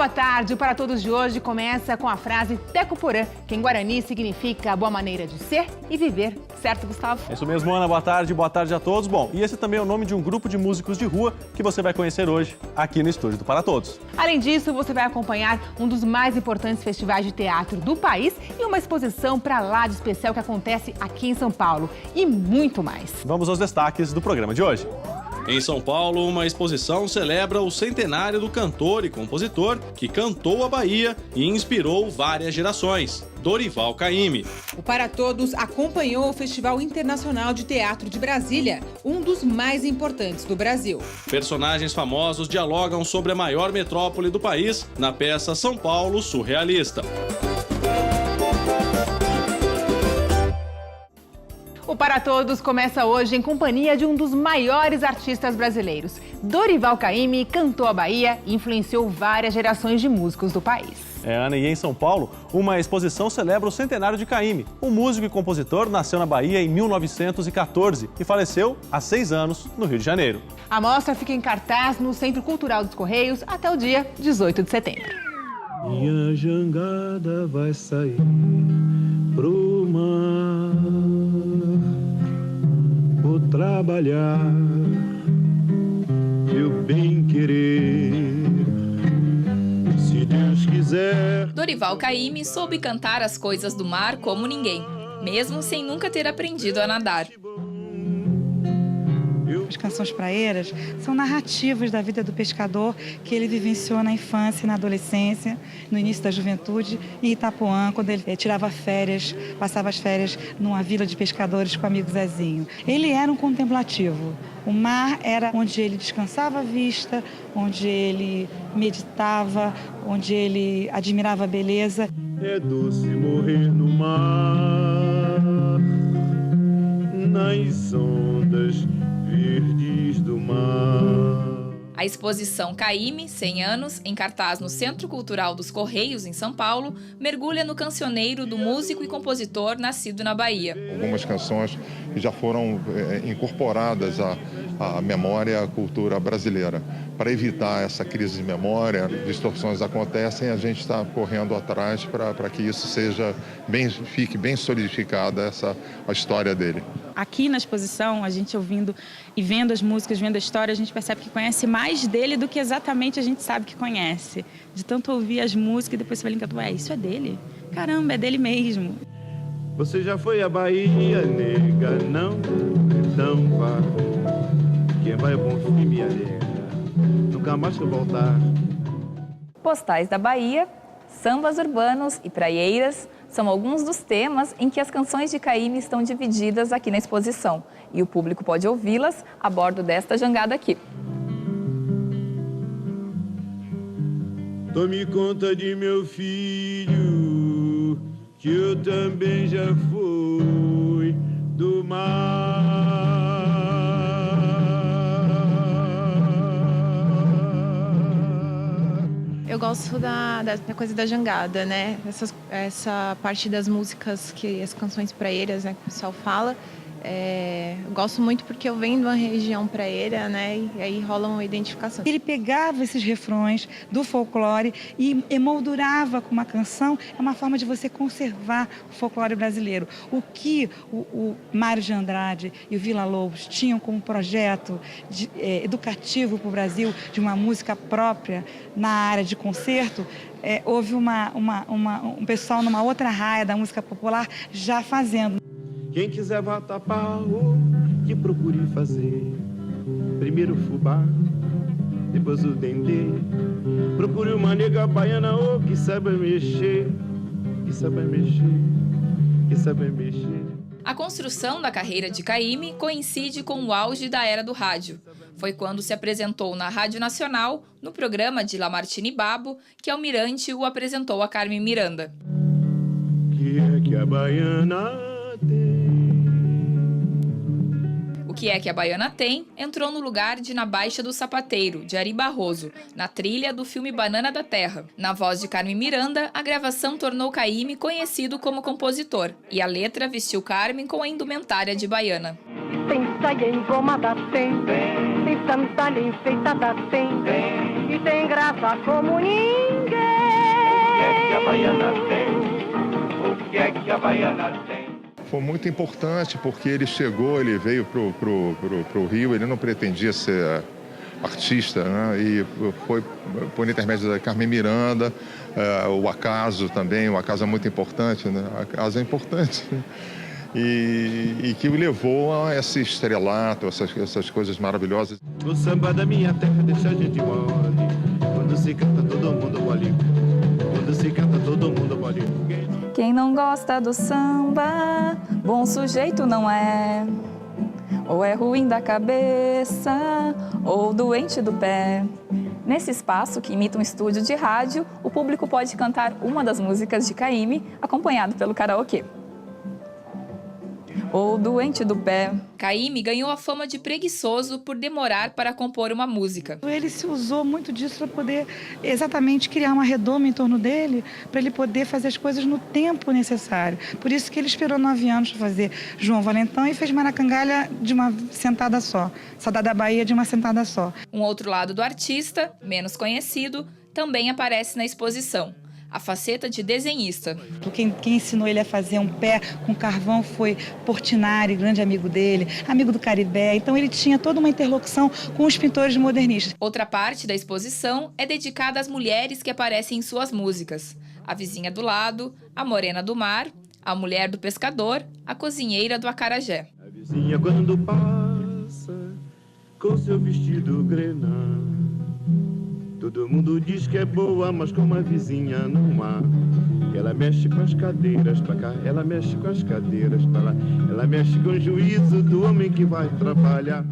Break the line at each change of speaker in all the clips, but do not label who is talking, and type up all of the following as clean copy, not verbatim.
boa tarde. O Para Todos de hoje começa com a frase Teco Porã, que em Guarani significa boa maneira de ser e viver. Certo, Gustavo?
É isso mesmo, Ana. Boa tarde a todos. Bom, e esse também é o nome de um grupo de músicos de rua que você vai conhecer hoje aqui no estúdio do Para Todos.
Além disso, você vai acompanhar um dos mais importantes festivais de teatro do país e uma exposição pra lá de especial que acontece aqui em São Paulo. E muito mais.
Vamos aos destaques do programa de hoje.
Em São Paulo, uma exposição celebra o centenário do cantor e compositor que cantou a Bahia e inspirou várias gerações, Dorival Caymmi.
O Para Todos acompanhou o Festival Internacional de Teatro de Brasília, um dos mais importantes do Brasil.
Personagens famosos dialogam sobre a maior metrópole do país na peça São Paulo Surrealista.
O Para Todos começa hoje em companhia de um dos maiores artistas brasileiros. Dorival Caymmi cantou a Bahia e influenciou várias gerações de músicos do país.
Ana, e em São Paulo, uma exposição celebra o centenário de Caymmi. O músico e compositor nasceu na Bahia em 1914 e faleceu há 6 anos no Rio de Janeiro.
A mostra fica em cartaz no Centro Cultural dos Correios até o dia 18 de setembro.
Minha jangada vai sair pro mar, vou trabalhar, meu bem querer, se Deus quiser.
Dorival Caymmi soube cantar as coisas do mar como ninguém, mesmo sem nunca ter aprendido a nadar.
As canções praeiras são narrativas da vida do pescador que ele vivenciou na infância e na adolescência, no início da juventude, em Itapuã, quando ele tirava férias, passava as férias numa vila de pescadores com o amigo Zezinho. Ele era um contemplativo. O mar era onde ele descansava a vista, onde ele meditava, onde ele admirava a beleza.
É doce morrer no mar, nas ondas verdes do mar.
A exposição Caymmi, 100 anos, em cartaz no Centro Cultural dos Correios, em São Paulo, mergulha no cancioneiro do músico e compositor nascido na Bahia.
Algumas canções que já foram incorporadas à memória, à cultura brasileira. Para evitar essa crise de memória, distorções acontecem, a gente está correndo atrás para que isso fique bem solidificada a história dele.
Aqui na exposição, a gente ouvindo e vendo as músicas, vendo a história, a gente percebe que conhece mais dele do que exatamente a gente sabe que conhece. De tanto ouvir as músicas e depois você vai linkando, isso é dele? Caramba, é dele mesmo.
Você já foi à Bahia, nega? Não, então vá. Quem vai é bom fim, minha nega, nunca mais que voltar.
Postais da Bahia, sambas urbanos e praieiras são alguns dos temas em que as canções de Caymmi estão divididas aqui na exposição. E o público pode ouvi-las a bordo desta jangada aqui.
Tome conta de meu filho, que eu também já fui do mar.
Eu gosto da coisa da jangada, né? Essa parte das músicas, as canções praeiras, né, que o pessoal fala. Eu gosto muito porque eu venho de uma região praeira, né? E aí rola uma identificação.
Ele pegava esses refrões do folclore e emoldurava com uma canção. É uma forma de você conservar o folclore brasileiro. O que o Mário de Andrade e o Villa-Lobos tinham como projeto educativo para o Brasil, de uma música própria na área de concerto, houve um pessoal numa outra raia da música popular já fazendo.
Quem quiser vá tapar o que procure fazer. Primeiro o fubá, depois o dendê. Procure uma nega baiana que saiba mexer, que saiba mexer, que saiba mexer.
A construção da carreira de Caymmi coincide com o auge da era do rádio. Foi quando se apresentou na Rádio Nacional, no programa de Lamartine Babo, que Almirante o apresentou a Carmen Miranda.
Que é que a baiana tem?
O que é que a Baiana tem entrou no lugar de Na Baixa do Sapateiro, de Ari Barroso, na trilha do filme Banana da Terra. Na voz de Carmen Miranda, a gravação tornou Caymmi conhecido como compositor, e a letra vestiu Carmen com a indumentária de baiana.
Tem saia engomada, tem sandália enfeitada, tem e tem graça como ninguém.
baiana tem? O que é que a baiana tem?
Foi muito importante porque ele chegou, ele veio pro Rio, ele não pretendia ser artista, né? E foi por intermédio da Carmen Miranda, o Acaso também, o Acaso é muito importante, né? O Acaso é importante, né? E que o levou a esse estrelato, essas coisas maravilhosas.
O samba da minha terra deixa a gente mole, quando se canta todo mundo mole, quando se canta todo mundo mole.
Quem não gosta do samba, bom sujeito não é. Ou é ruim da cabeça, ou doente do pé. Nesse espaço, que imita um estúdio de rádio, o público pode cantar uma das músicas de Caymmi, acompanhado pelo karaokê. Ou doente do pé. Caymmi ganhou a fama de preguiçoso por demorar para compor uma música.
Ele se usou muito disso para poder exatamente criar uma redoma em torno dele, para ele poder fazer as coisas no tempo necessário. Por isso que ele esperou 9 anos para fazer João Valentão e fez Maracangalha de uma sentada só. Saudade da Bahia de uma sentada só.
Um outro lado do artista, menos conhecido, também aparece na exposição. A faceta de desenhista.
Quem ensinou ele a fazer um pé com carvão foi Portinari, grande amigo dele, amigo do Caribé. Então ele tinha toda uma interlocução com os pintores modernistas.
Outra parte da exposição é dedicada às mulheres que aparecem em suas músicas. A vizinha do lado, a morena do mar, a mulher do pescador, a cozinheira do acarajé.
A vizinha quando passa com seu vestido grená, todo mundo diz que é boa, mas como a vizinha não há. Ela mexe com as cadeiras pra cá, ela mexe com as cadeiras pra lá, ela mexe com o juízo do homem que vai trabalhar.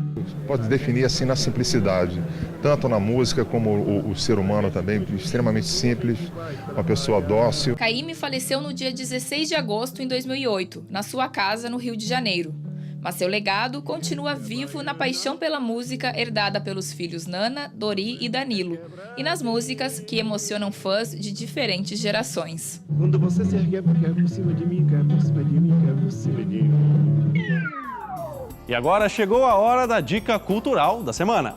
Pode definir assim na simplicidade, tanto na música como o ser humano também, extremamente simples, uma pessoa dócil.
Caymmi faleceu no dia 16 de agosto de 2008, na sua casa no Rio de Janeiro. Mas seu legado continua vivo na paixão pela música herdada pelos filhos Nana, Dori e Danilo, e nas músicas que emocionam fãs de diferentes gerações.
Quando você se ergue, cai por cima de mim, cai por cima de mim, cai por cima de mim.
E agora chegou a hora da dica cultural da semana.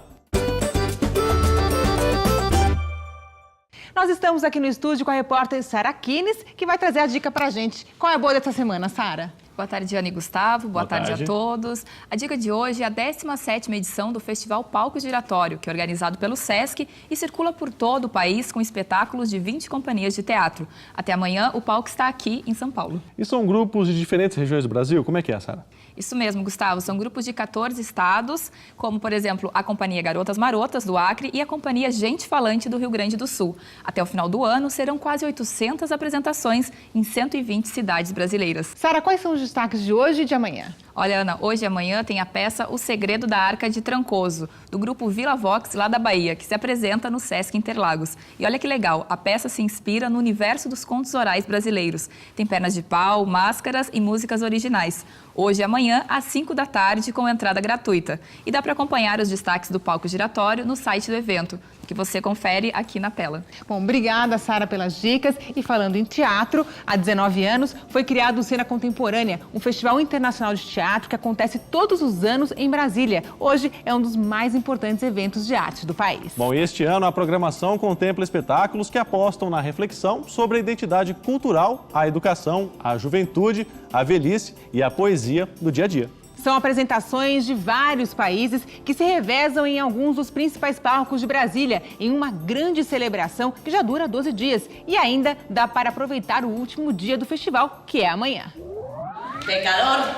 Nós estamos aqui no estúdio com a repórter Sara Kines, que vai trazer a dica pra gente. Qual é a boa dessa semana, Sara?
Boa tarde, Ana e Gustavo. Boa tarde a todos. A dica de hoje é a 17ª edição do Festival Palco Giratório, que é organizado pelo SESC e circula por todo o país com espetáculos de 20 companhias de teatro. Até amanhã, o palco está aqui em São Paulo.
E são grupos de diferentes regiões do Brasil? Como é que é, Sara?
Isso mesmo, Gustavo. São grupos de 14 estados, como, por exemplo, a Companhia Garotas Marotas, do Acre, e a Companhia Gente Falante, do Rio Grande do Sul. Até o final do ano, serão quase 800 apresentações em 120 cidades brasileiras.
Sara, quais são os destaques de hoje e de amanhã?
Olha, Ana, hoje e amanhã tem a peça O Segredo da Arca de Trancoso, do grupo Vila Vox, lá da Bahia, que se apresenta no Sesc Interlagos. E olha que legal, a peça se inspira no universo dos contos orais brasileiros. Tem pernas de pau, máscaras e músicas originais. Hoje e amanhã, às 5 da tarde, com entrada gratuita. E dá para acompanhar os destaques do palco giratório no site do evento, que você confere aqui na tela.
Bom, obrigada, Sara, pelas dicas. E falando em teatro, há 19 anos foi criado o Cena Contemporânea, um festival internacional de teatro que acontece todos os anos em Brasília. Hoje é um dos mais importantes eventos de arte do país.
Bom, e este ano a programação contempla espetáculos que apostam na reflexão sobre a identidade cultural, a educação, a juventude, a velhice e a poesia do dia a dia.
São apresentações de vários países que se revezam em alguns dos principais palcos de Brasília, em uma grande celebração que já dura 12 dias. E ainda dá para aproveitar o último dia do festival, que é amanhã.
Pecador,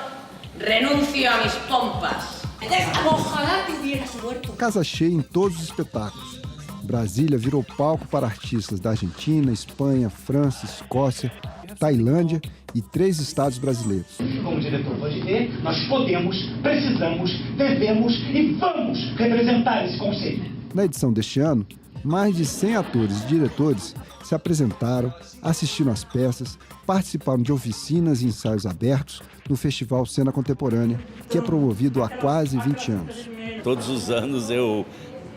renuncio a mis pompas. Ojalá te hubieras muerto.
Casa cheia em todos os espetáculos. Brasília virou palco para artistas da Argentina, Espanha, França, Escócia, Tailândia e 3 estados brasileiros.
Como o diretor pode ver, nós podemos, precisamos, devemos e vamos representar esse conceito.
Na edição deste ano, mais de 100 atores e diretores se apresentaram, assistiram às peças, participaram de oficinas e ensaios abertos no Festival Cena Contemporânea, que é promovido há quase 20 anos.
Todos os anos eu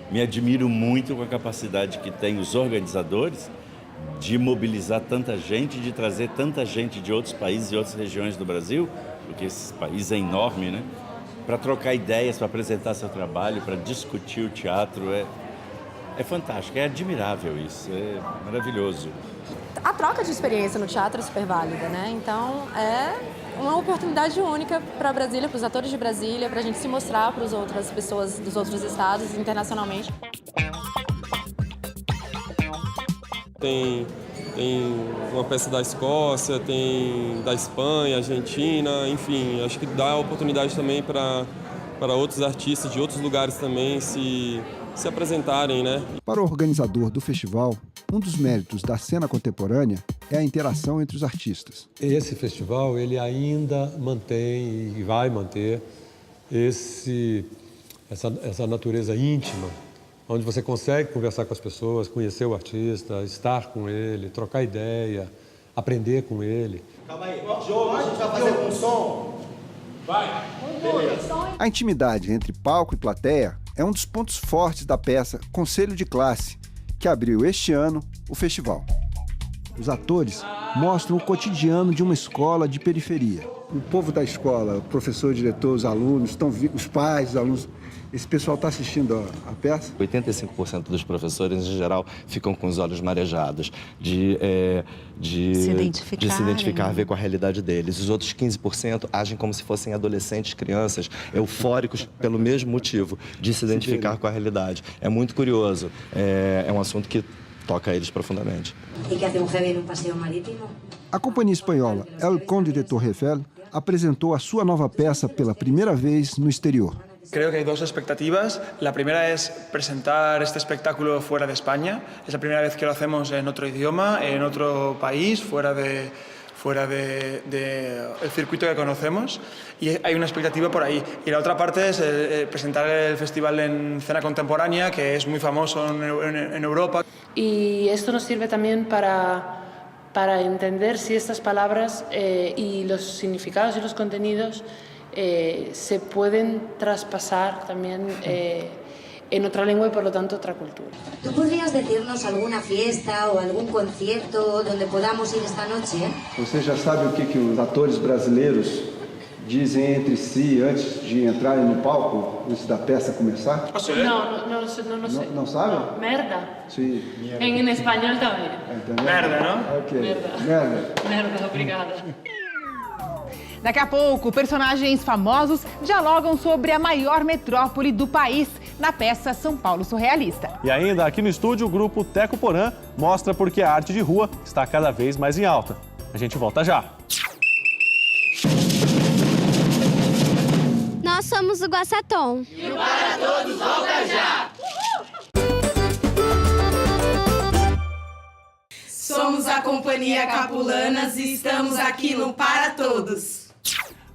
me admiro muito com a capacidade que têm os organizadores de mobilizar tanta gente, de trazer tanta gente de outros países e outras regiões do Brasil, porque esse país é enorme, né? Para trocar ideias, para apresentar seu trabalho, para discutir o teatro. É fantástico, é admirável isso, é maravilhoso.
A troca de experiência no teatro é super válida, né? Então é uma oportunidade única para Brasília, para os atores de Brasília, para a gente se mostrar para as outras pessoas dos outros estados internacionalmente.
Tem uma peça da Escócia, tem da Espanha, Argentina, enfim, acho que dá oportunidade também para outros artistas de outros lugares também se apresentarem, né?
Para o organizador do festival, um dos méritos da cena contemporânea é a interação entre os artistas.
Esse festival ele ainda mantém e vai manter essa natureza íntima, onde você consegue conversar com as pessoas, conhecer o artista, estar com ele, trocar ideia, aprender com ele.
Calma aí, jogo, a gente vai fazer com som? Vai! Beleza.
A intimidade entre palco e plateia é um dos pontos fortes da peça Conselho de Classe, que abriu este ano o festival. Os atores mostram o cotidiano de uma escola de periferia. O povo da escola, o professor, o diretor, os alunos, os pais, os alunos... Esse pessoal está assistindo a peça?
85% dos professores, em geral, ficam com os olhos marejados de se identificar, ver com a realidade deles. Os outros 15% agem como se fossem adolescentes, crianças, eufóricos pelo mesmo motivo, de se identificar com a realidade. É muito curioso, é um assunto que toca eles profundamente.
E que hace um heavy num passeio marítimo?
A companhia espanhola El Conde de Torrefell apresentou a sua nova peça pela primeira vez no exterior.
Creo que hay dos expectativas. La primera es presentar este espectáculo fuera de España. Es la primera vez que lo hacemos en otro idioma, en otro país, fuera de el circuito que conocemos. Y hay una expectativa por ahí. Y la otra parte es presentar el festival en cena contemporánea, que es muy famoso en Europa.
Y esto nos sirve también para entender si estas palabras y los significados y los contenidos se pueden traspasar también en otra lengua y por lo tanto otra cultura.
¿Tú podrías decirnos alguna fiesta o algún concierto donde podamos ir esta noche?
Você já sabe o que os atores brasileiros dizem entre si antes de entrarem no palco, antes da peça começar?
No sé.
¿No sabe?
No, merda.
Sí.
En español también.
Merda, ¿no?
Ok. Merda.
Merda, obrigada.
Daqui a pouco, personagens famosos dialogam sobre a maior metrópole do país na peça São Paulo Surrealista.
E ainda aqui no estúdio, o grupo Teco Porã mostra por que a arte de rua está cada vez mais em alta. A gente volta já.
Nós somos o Guaçatom.
E o Para Todos volta já!
Somos a Companhia Capulanas e estamos aqui no Para Todos.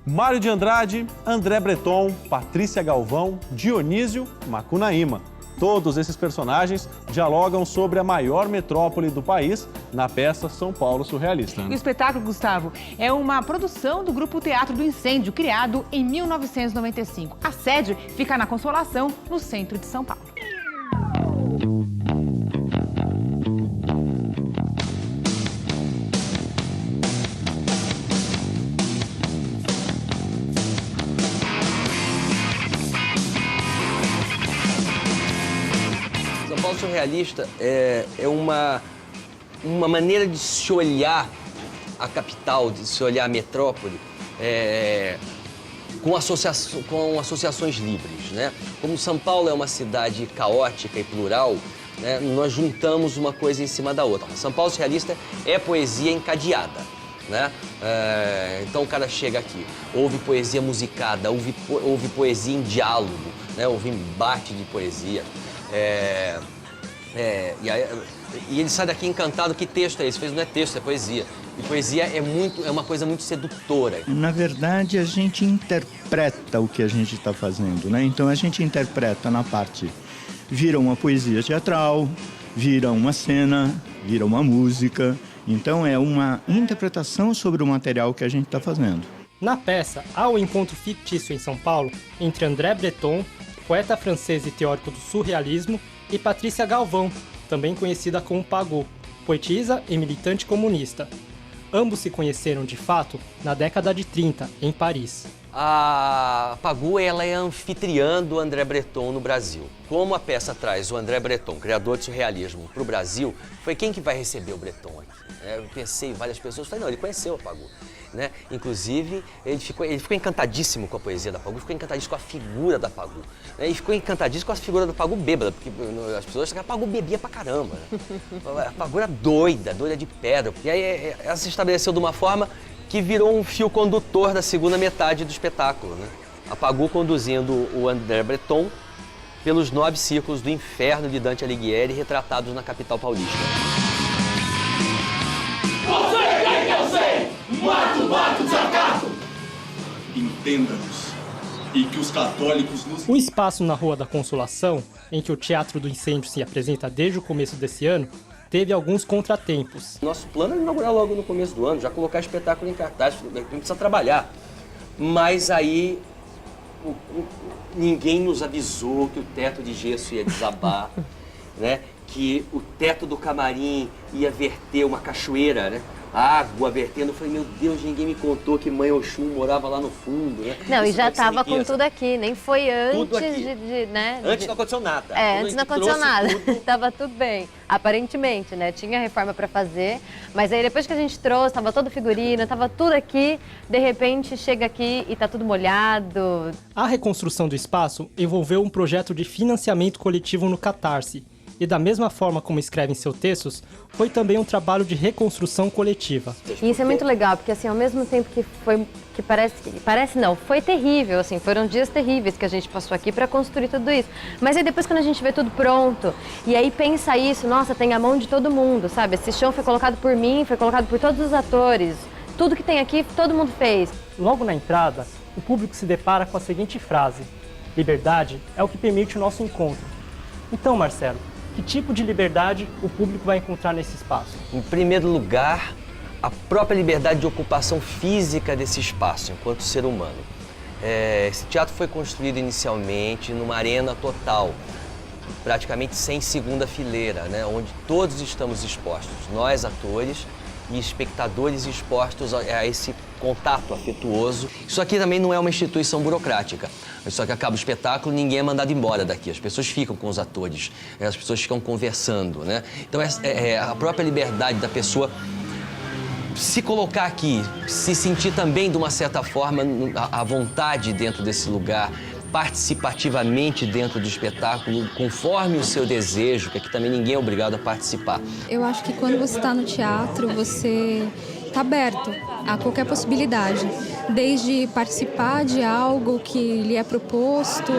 Mário de Andrade, André Breton, Patrícia Galvão, Dionísio, Macunaíma. Todos esses personagens dialogam sobre a maior metrópole do país na peça São Paulo Surrealista.
E o espetáculo, Gustavo, é uma produção do Grupo Teatro do Incêndio, criado em 1995. A sede fica na Consolação, no centro de São Paulo.
São Paulo Surrealista é uma maneira de se olhar a capital, de se olhar a metrópole, com associações livres, né? Como São Paulo é uma cidade caótica e plural, né, nós juntamos uma coisa em cima da outra. São Paulo Surrealista é poesia encadeada, né? Então o cara chega aqui, ouve poesia musicada, ouve poesia em diálogo, né? Ouve embate de poesia. E ele sai daqui encantado. Que texto é esse? Não é texto, é poesia. E poesia é uma coisa muito sedutora.
Na verdade, a gente interpreta o que a gente está fazendo, né? Então a gente interpreta na parte, vira uma poesia teatral, vira uma cena, vira uma música. Então é uma interpretação sobre o material que a gente está fazendo.
Na peça, há um encontro fictício em São Paulo entre André Breton, poeta francês e teórico do surrealismo, e Patrícia Galvão, também conhecida como Pagô, poetisa e militante comunista. Ambos se conheceram, de fato, na década de 30, em Paris.
A Pagu, ela é anfitriã do André Breton no Brasil. Como a peça traz o André Breton, criador de surrealismo, para o Brasil, foi quem que vai receber o Breton aqui? Eu pensei em várias pessoas, falei, não, ele conheceu a Pagu. Né? Inclusive, ele ficou encantadíssimo com a poesia da Pagu, ficou encantadíssimo com a figura da Pagu. Né? E ficou encantadíssimo com a figura da Pagu bêbada, porque as pessoas acham que a Pagu bebia pra caramba. Né? A Pagu era doida de pedra. E aí ela se estabeleceu de uma forma que virou um fio condutor da segunda metade do espetáculo. Né? A Pagu conduzindo o André Breton pelos 9 círculos do inferno de Dante Alighieri, retratados na capital paulista.
Você quer que eu sei? Mato, desacato!
Entenda-nos e que os católicos nos...
O espaço na Rua da Consolação, em que o Teatro do Incêndio se apresenta desde o começo desse ano, teve alguns contratempos.
Nosso plano é inaugurar logo no começo do ano, já colocar espetáculo em cartaz, a gente precisa trabalhar. Mas aí ninguém nos avisou que o teto de gesso ia desabar, né? Que o teto do camarim ia verter uma cachoeira, né? Água vertendo. Eu falei, meu Deus, ninguém me contou que Mãe Oxum morava lá no fundo, né?
Não, e já estava com tudo aqui, nem foi antes né?
Antes não aconteceu nada.
Antes não aconteceu nada. Tava tudo bem, aparentemente, né? Tinha reforma para fazer, mas aí depois que a gente trouxe, tava todo figurino, tava tudo aqui, de repente chega aqui e tá tudo molhado.
A reconstrução do espaço envolveu um projeto de financiamento coletivo no Catarse. E da mesma forma como escreve em seus textos, foi também um trabalho de reconstrução coletiva.
E isso é muito legal, porque assim, ao mesmo tempo que foi terrível, assim, foram dias terríveis que a gente passou aqui para construir tudo isso. Mas aí depois quando a gente vê tudo pronto, e aí pensa isso, nossa, tem a mão de todo mundo, sabe? Esse chão foi colocado por mim, foi colocado por todos os atores, tudo que tem aqui, todo mundo fez.
Logo na entrada, o público se depara com a seguinte frase: liberdade é o que permite o nosso encontro. Então, Marcelo, que tipo de liberdade o público vai encontrar nesse espaço?
Em primeiro lugar, a própria liberdade de ocupação física desse espaço, enquanto ser humano. Esse teatro foi construído inicialmente numa arena total, praticamente sem segunda fileira, né? Onde todos estamos expostos, nós atores e espectadores expostos a esse contato afetuoso. Isso aqui também não é uma instituição burocrática. Só que acaba o espetáculo, ninguém é mandado embora daqui. As pessoas ficam com os atores, as pessoas ficam conversando, né? Então a própria liberdade da pessoa se colocar aqui, se sentir também de uma certa forma à vontade dentro desse lugar, participativamente dentro do espetáculo, conforme o seu desejo, que aqui também ninguém é obrigado a participar.
Eu acho que quando você está no teatro, você está aberto a qualquer possibilidade, desde participar de algo que lhe é proposto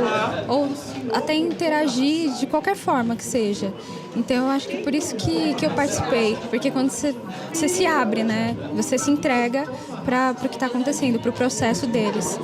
ou até interagir de qualquer forma que seja. Então eu acho que por isso que eu participei, porque quando você se abre, né, você se entrega para o que está acontecendo, para o processo deles.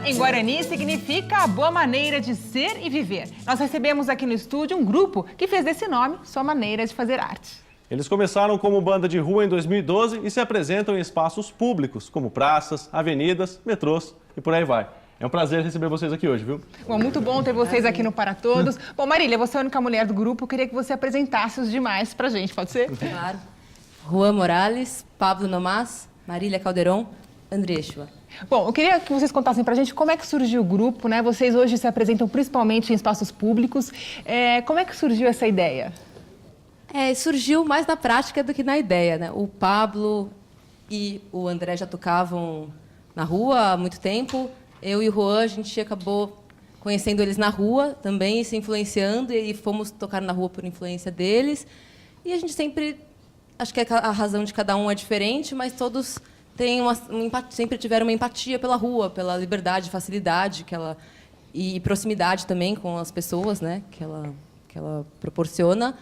Em Guarani significa a boa maneira de ser e viver. Nós recebemos aqui no estúdio um grupo que fez desse nome sua maneira de fazer arte.
Eles começaram como banda de rua em 2012 e se apresentam em espaços públicos, como praças, avenidas, metrôs e por aí vai. É um prazer receber vocês aqui hoje, viu?
Bom, muito bom ter vocês aqui no Para Todos. Bom, Marília, você é a única mulher do grupo, eu queria que você apresentasse os demais pra gente, pode ser?
Claro. Juan Morales, Pablo Nomás, Marília Calderon, André Eshua.
Bom, eu queria que vocês contassem pra gente como é que surgiu o grupo, né? Vocês hoje se apresentam principalmente em espaços públicos. Como é que surgiu essa ideia?
Surgiu mais na prática do que na ideia, né? O Pablo e o André já tocavam na rua há muito tempo. Eu e o Juan, a gente acabou conhecendo eles na rua também, se influenciando, e fomos tocar na rua por influência deles. E a gente sempre... Acho que a razão de cada um é diferente, mas todos sempre tiveram uma empatia pela rua, pela liberdade, facilidade e proximidade também com as pessoas, né, que ela proporciona.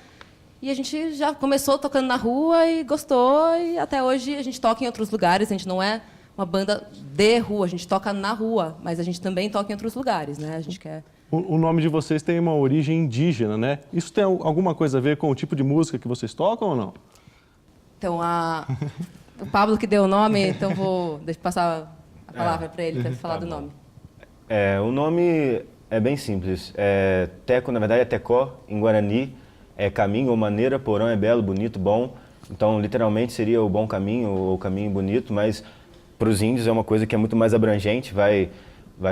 E a gente já começou tocando na rua e gostou, e até hoje a gente toca em outros lugares. A gente não é uma banda de rua, a gente toca na rua, mas a gente também toca em outros lugares, né? A gente quer...
O nome de vocês tem uma origem indígena, né? Isso tem alguma coisa a ver com o tipo de música que vocês tocam ou não?
Então, o Pablo que deu o nome, então deixa eu passar a palavra para ele, para falar do nome.
O nome é bem simples. Teco, na verdade, é tecó, em Guarani. É caminho ou maneira, porão é belo, bonito, bom. Então, literalmente, seria o bom caminho ou o caminho bonito, mas para os índios é uma coisa que é muito mais abrangente, vai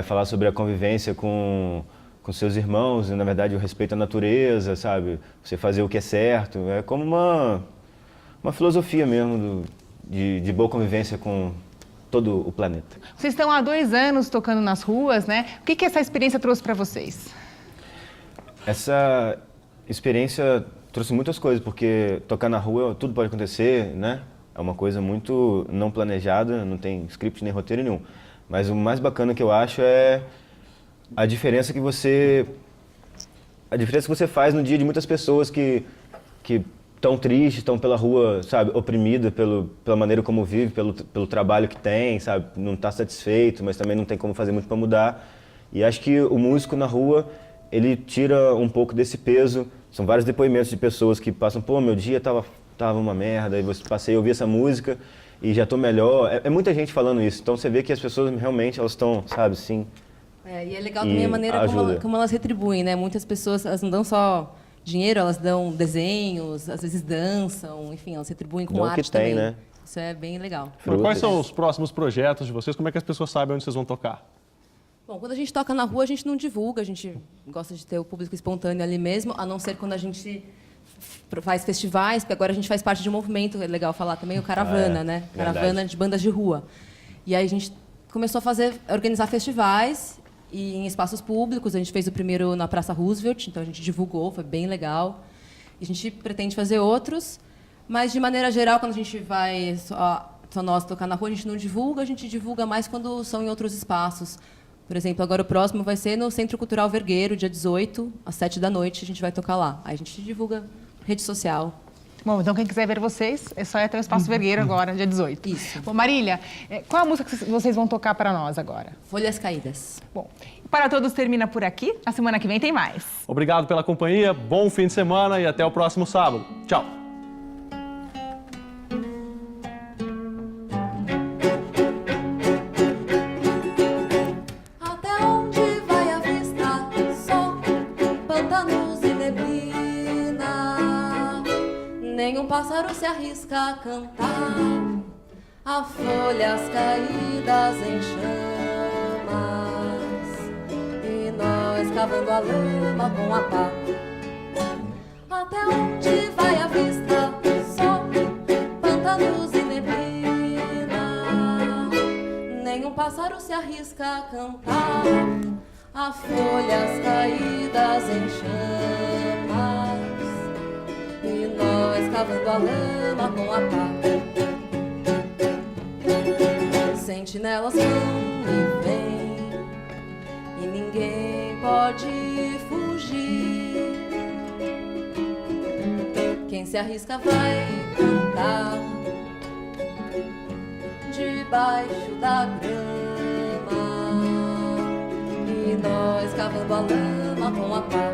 falar sobre a convivência com seus irmãos, e, na verdade, o respeito à natureza, sabe? Você fazer o que é certo. É como uma filosofia mesmo de boa convivência com todo o planeta.
Vocês estão há 2 anos tocando nas ruas, né? O que essa experiência trouxe para vocês?
Essa experiência trouxe muitas coisas, porque tocar na rua tudo pode acontecer, né? É uma coisa muito não planejada, não tem script nem roteiro nenhum. Mas o mais bacana que eu acho é a diferença que você faz no dia de muitas pessoas que estão tristes, estão pela rua, sabe, oprimida pela maneira como vive, pelo trabalho que tem, sabe, não está satisfeito, mas também não tem como fazer muito para mudar. E acho que o músico na rua, ele tira um pouco desse peso. São vários depoimentos de pessoas que passam, pô, meu dia tava uma merda, e passei a ouvir essa música e já tô melhor. É muita gente falando isso, então você vê que as pessoas realmente, elas estão, sabe, sim.
E é legal também a maneira como elas retribuem, né? Muitas pessoas, elas não dão só dinheiro, elas dão desenhos, às vezes dançam, enfim, elas retribuem com arte
que tem,
também.
né?
Isso é bem legal.
Quais são os próximos projetos de vocês? Como é que as pessoas sabem onde vocês vão tocar?
Bom, quando a gente toca na rua, a gente não divulga, a gente gosta de ter o público espontâneo ali mesmo, a não ser quando a gente faz festivais, porque agora a gente faz parte de um movimento, é legal falar também, o Caravana, né? Caravana de bandas de rua. E aí a gente começou a organizar festivais e em espaços públicos. A gente fez o primeiro na Praça Roosevelt, então a gente divulgou, foi bem legal. E a gente pretende fazer outros, mas de maneira geral, quando a gente vai só nós tocar na rua, a gente não divulga, a gente divulga mais quando são em outros espaços. Por exemplo, agora o próximo vai ser no Centro Cultural Vergueiro, dia 18, às 7h, a gente vai tocar lá. Aí a gente divulga rede social.
Bom, então quem quiser ver vocês, é só ir até o Espaço Vergueiro agora, dia 18.
Isso.
Bom, Marília, qual a música que vocês vão tocar para nós agora?
Folhas Caídas.
Bom, Para Todos termina por aqui. Na semana que vem tem mais.
Obrigado pela companhia, bom fim de semana e até o próximo sábado. Tchau.
Nenhum pássaro se arrisca a cantar, há folhas caídas em chamas, e nós cavando a lama com a pá. Até onde vai a vista? Só pântanos e neblina. Nenhum pássaro se arrisca a cantar, há folhas caídas em chamas, e nós cavando a lama com a pá. Sentinelas vão e vêm, e ninguém pode fugir. Quem se arrisca vai cantar debaixo da grama, e nós cavando a lama com a pá.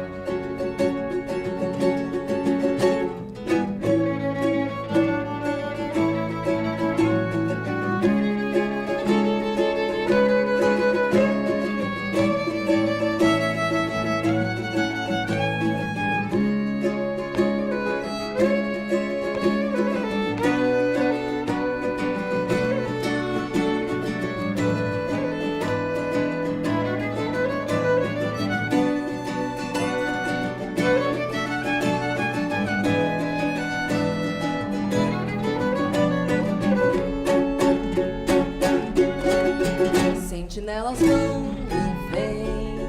Sentinelas vão e vêm,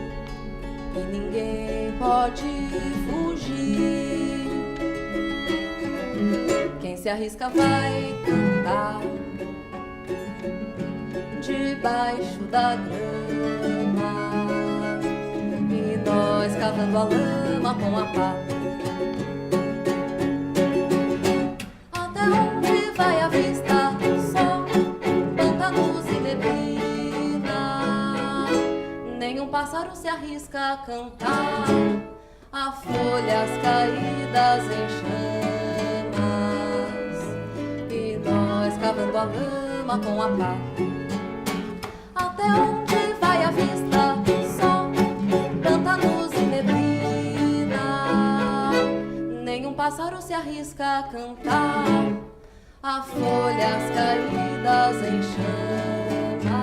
e ninguém pode fugir. Quem se arrisca vai cantar debaixo da grama, e nós cavando a lama com a pá. Até onde vai a vista? Só pântanos e neblina. Nenhum pássaro se arrisca a cantar. Há folhas caídas em chamas, e nós cavando a lama com a pá. Até onde vai a vista? Só pântanos e neblina. Nenhum pássaro se arrisca a cantar. Há folhas caídas em chamas,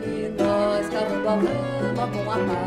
e nós cavando a lama com a pá.